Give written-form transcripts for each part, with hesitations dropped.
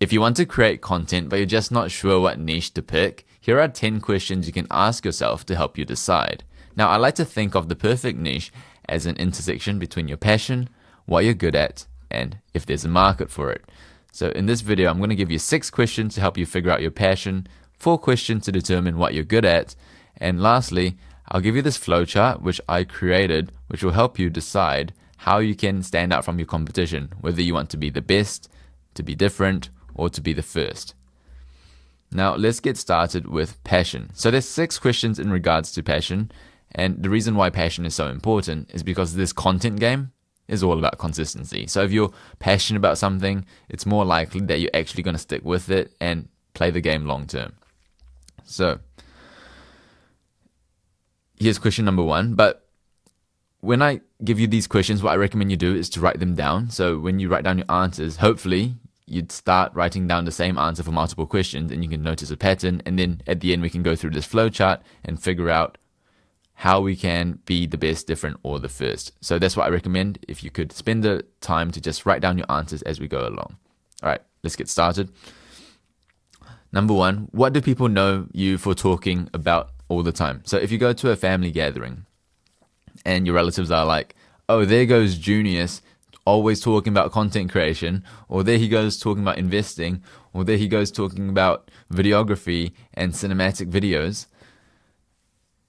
If you want to create content but you're just not sure what niche to pick, here are 10 questions you can ask yourself to help you decide. Now, I like to think of the perfect niche as an intersection between your passion, what you're good at, and if there's a market for it. So in this video, I'm going to give you 6 questions to help you figure out your passion, 4 questions to determine what you're good at, and lastly, I'll give you this flowchart which I created, which will help you decide how you can stand out from your competition, whether you want to be the best, to be different, or to be the first. Now, let's get started with passion. So there's 6 questions in regards to passion, and the reason why passion is so important is because this content game is all about consistency. So if you're passionate about something, it's more likely that you're actually going to stick with it and play the game long term. So here's question number 1. But when I give you these questions, what I recommend you do is to write them down. So when you write down your answers, hopefully you'd start writing down the same answer for multiple questions and you can notice a pattern. And then at the end, we can go through this flowchart and figure out how we can be the best, different, or the first. So that's what I recommend, if you could spend the time to just write down your answers as we go along. All right, let's get started. Number 1, what do people know you for talking about all the time? So if you go to a family gathering and your relatives are like, oh, there goes Junius, always talking about content creation, or there he goes talking about investing, or there he goes talking about videography and cinematic videos,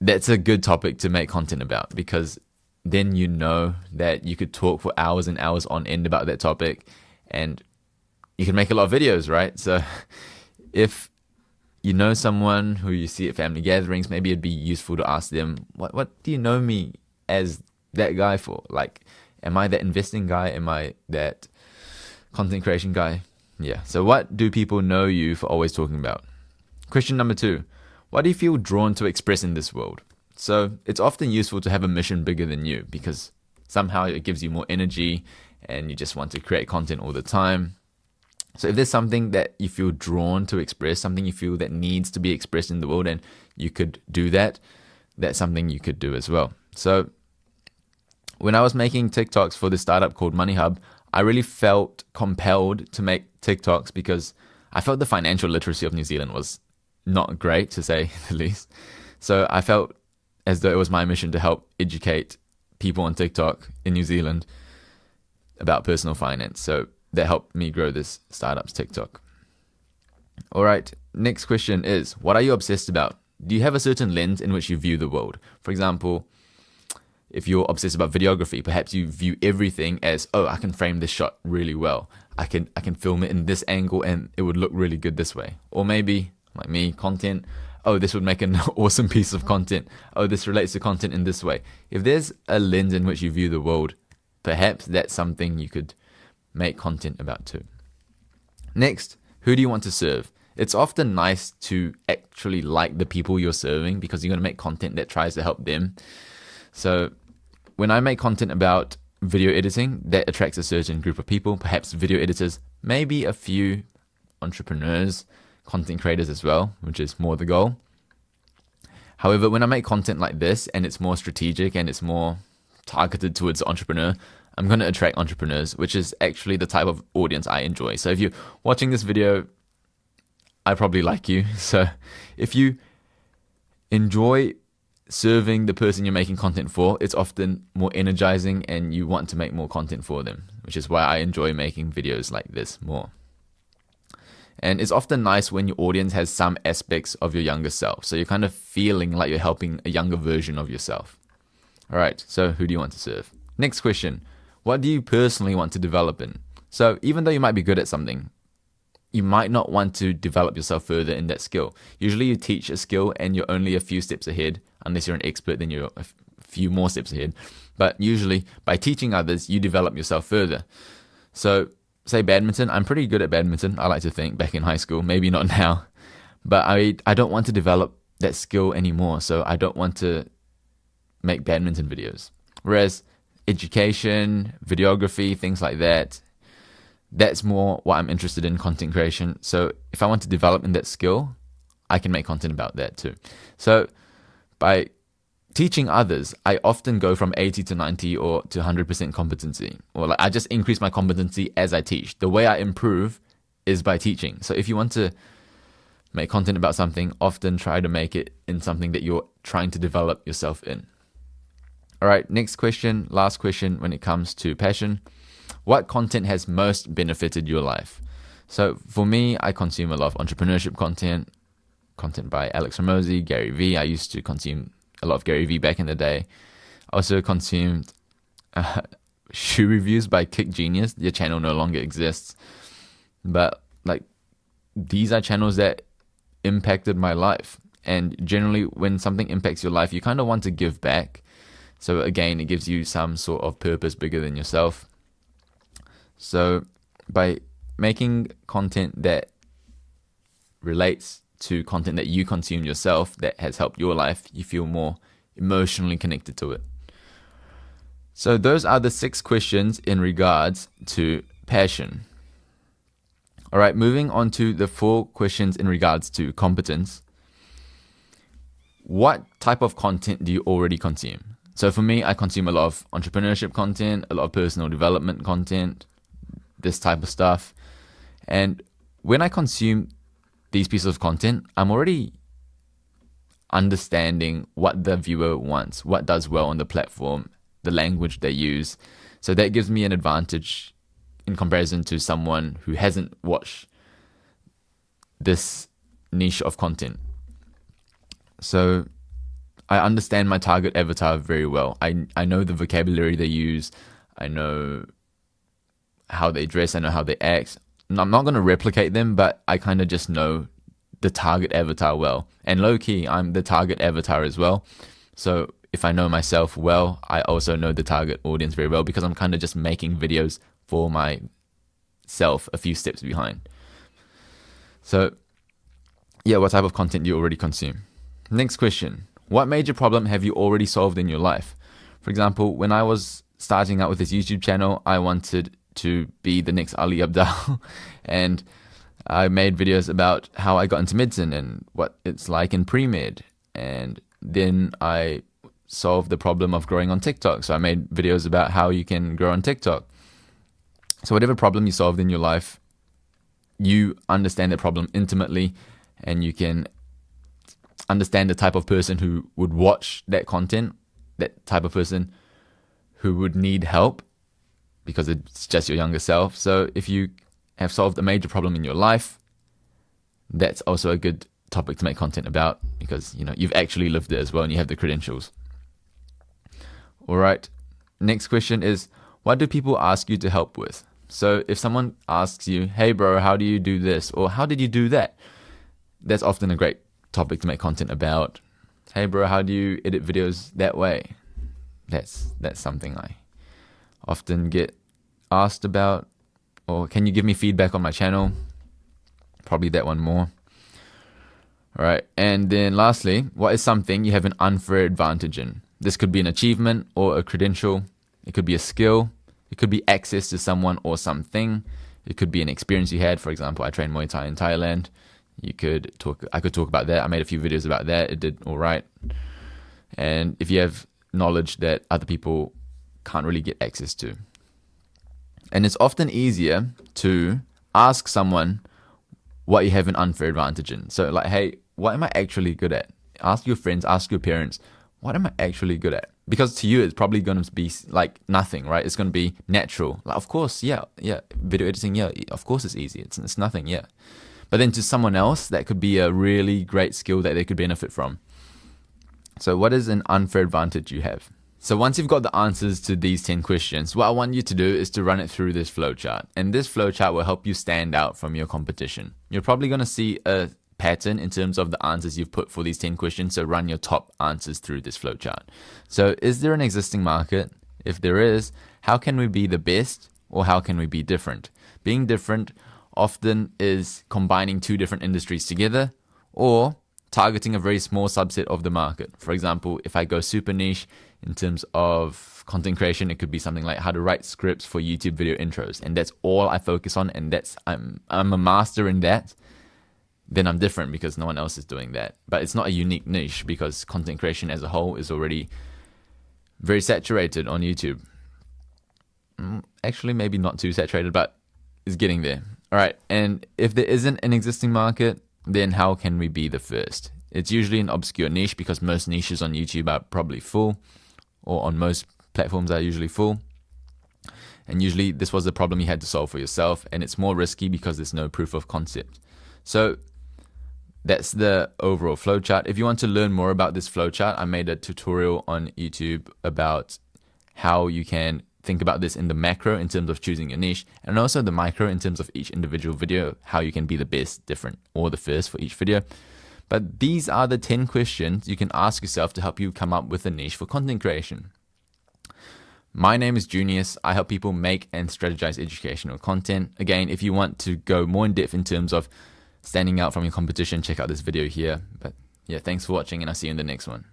that's a good topic to make content about, because then you know that you could talk for hours and hours on end about that topic and you can make a lot of videos, right? So if you know someone who you see at family gatherings, maybe it'd be useful to ask them, what do you know me as that guy for? Like, am I that investing guy? Am I that content creation guy? Yeah. So what do people know you for always talking about? Question number 2. What do you feel drawn to express in this world? So it's often useful to have a mission bigger than you, because somehow it gives you more energy and you just want to create content all the time. So if there's something that you feel drawn to express, something you feel that needs to be expressed in the world and you could do that, that's something you could do as well. So when I was making TikToks for this startup called Money Hub, I really felt compelled to make TikToks because I felt the financial literacy of New Zealand was not great, to say the least. So I felt as though it was my mission to help educate people on TikTok in New Zealand about personal finance. So that helped me grow this startup's TikTok. All right, next question is, what are you obsessed about? Do you have a certain lens in which you view the world? For example, if you're obsessed about videography, perhaps you view everything as, oh, I can frame this shot really well. I can film it in this angle and it would look really good this way. Or maybe, like me, content, oh, this would make an awesome piece of content. Oh, this relates to content in this way. If there's a lens in which you view the world, perhaps that's something you could make content about too. Next, who do you want to serve? It's often nice to actually like the people you're serving, because you're going to make content that tries to help them. So when I make content about video editing, that attracts a certain group of people, perhaps video editors, maybe a few entrepreneurs, content creators as well, which is more the goal. However, when I make content like this and it's more strategic and it's more targeted towards the entrepreneur, I'm going to attract entrepreneurs, which is actually the type of audience I enjoy. So if you're watching this video, I probably like you. So if you enjoy serving the person you're making content for, it's often more energizing and you want to make more content for them, which is why I enjoy making videos like this more. And it's often nice when your audience has some aspects of your younger self. So you're kind of feeling like you're helping a younger version of yourself. All right, so who do you want to serve? Next question, what do you personally want to develop in? So even though you might be good at something, you might not want to develop yourself further in that skill. Usually you teach a skill and you're only a few steps ahead. Unless you're an expert, then you're a few more steps ahead. But usually by teaching others, you develop yourself further. So say badminton, I'm pretty good at badminton, I like to think, back in high school, maybe not now. But I don't want to develop that skill anymore, so I don't want to make badminton videos. Whereas education, videography, things like that, that's more what I'm interested in, content creation. So if I want to develop in that skill, I can make content about that too. So by teaching others, I often go from 80 to 90 or to 100% competency. Or like I just increase my competency as I teach. The way I improve is by teaching. So if you want to make content about something, often try to make it in something that you're trying to develop yourself in. All right, next question, last question when it comes to passion. What content has most benefited your life? So for me, I consume a lot of entrepreneurship content by Alex Hormozi, Gary Vee. I used to consume a lot of Gary Vee back in the day. I also consumed shoe reviews by Junius. Their channel no longer exists. But like, these are channels that impacted my life. And generally, when something impacts your life, you kind of want to give back. So again, it gives you some sort of purpose bigger than yourself. So by making content that relates to content that you consume yourself that has helped your life, you feel more emotionally connected to it. So those are the 6 questions in regards to passion. All right, moving on to the 4 questions in regards to competence. What type of content do you already consume? So for me, I consume a lot of entrepreneurship content, a lot of personal development content, this type of stuff. And when I consume these pieces of content, I'm already understanding what the viewer wants, what does well on the platform, the language they use. So that gives me an advantage in comparison to someone who hasn't watched this niche of content. So I understand my target avatar very well. I know the vocabulary they use. I know how they dress. I know how they act. I'm not going to replicate them, but I kind of just know the target avatar well. And low-key, I'm the target avatar as well. So if I know myself well, I also know the target audience very well because I'm kind of just making videos for myself a few steps behind. So yeah, what type of content do you already consume? Next question. What major problem have you already solved in your life? For example, when I was starting out with this YouTube channel, I wanted to be the next Ali Abdaal. And I made videos about how I got into medicine and what it's like in pre-med. And then I solved the problem of growing on TikTok. So I made videos about how you can grow on TikTok. So whatever problem you solved in your life, you understand that problem intimately, and you can understand the type of person who would watch that content, that type of person who would need help because it's just your younger self. So if you have solved a major problem in your life, that's also a good topic to make content about because, you know, you've actually lived it as well and you have the credentials. All right. Next question is, what do people ask you to help with? So if someone asks you, hey bro, how do you do this? Or how did you do that? That's often a great topic to make content about. Hey bro, how do you edit videos that way? That's something I often get asked about. Or can you give me feedback on my channel? Probably that one more. All right. And then lastly, what is something you have an unfair advantage in? This could be an achievement or a credential. It could be a skill. It could be access to someone or something. It could be an experience you had. For example, I trained Muay Thai in Thailand. I could talk about that. I made a few videos about that. It did all right. And if you have knowledge that other people can't really get access to. And it's often easier to ask someone what you have an unfair advantage in. So like, hey, what am I actually good at? Ask your friends, ask your parents, what am I actually good at? Because to you, it's probably going to be like nothing, right? It's going to be natural. Like, of course, yeah. Video editing, yeah, of course it's easy. It's nothing, yeah. But then to someone else, that could be a really great skill that they could benefit from. So what is an unfair advantage you have? So once you've got the answers to these 10 questions, what I want you to do is to run it through this flowchart. And this flowchart will help you stand out from your competition. You're probably going to see a pattern in terms of the answers you've put for these 10 questions. So run your top answers through this flowchart. So is there an existing market? If there is, how can we be the best or how can we be different? Being different often is combining two different industries together or targeting a very small subset of the market. For example, if I go super niche in terms of content creation, it could be something like how to write scripts for YouTube video intros. And that's all I focus on. And I'm a master in that. Then I'm different because no one else is doing that. But it's not a unique niche because content creation as a whole is already very saturated on YouTube. Actually, maybe not too saturated, but it's getting there. All right, and if there isn't an existing market, then how can we be the first? It's usually an obscure niche because most niches on YouTube are probably full, or on most platforms are usually full. And usually this was the problem you had to solve for yourself, and it's more risky because there's no proof of concept. So that's the overall flowchart. If you want to learn more about this flowchart, I made a tutorial on YouTube about how you can think about this in the macro in terms of choosing your niche, and also the micro in terms of each individual video, how you can be the best, different, or the first for each video. But these are the 10 questions you can ask yourself to help you come up with a niche for content creation. My name is Junius. I help people make and strategize educational content. Again, if you want to go more in depth in terms of standing out from your competition, check out this video here. But yeah, thanks for watching, and I'll see you in the next one.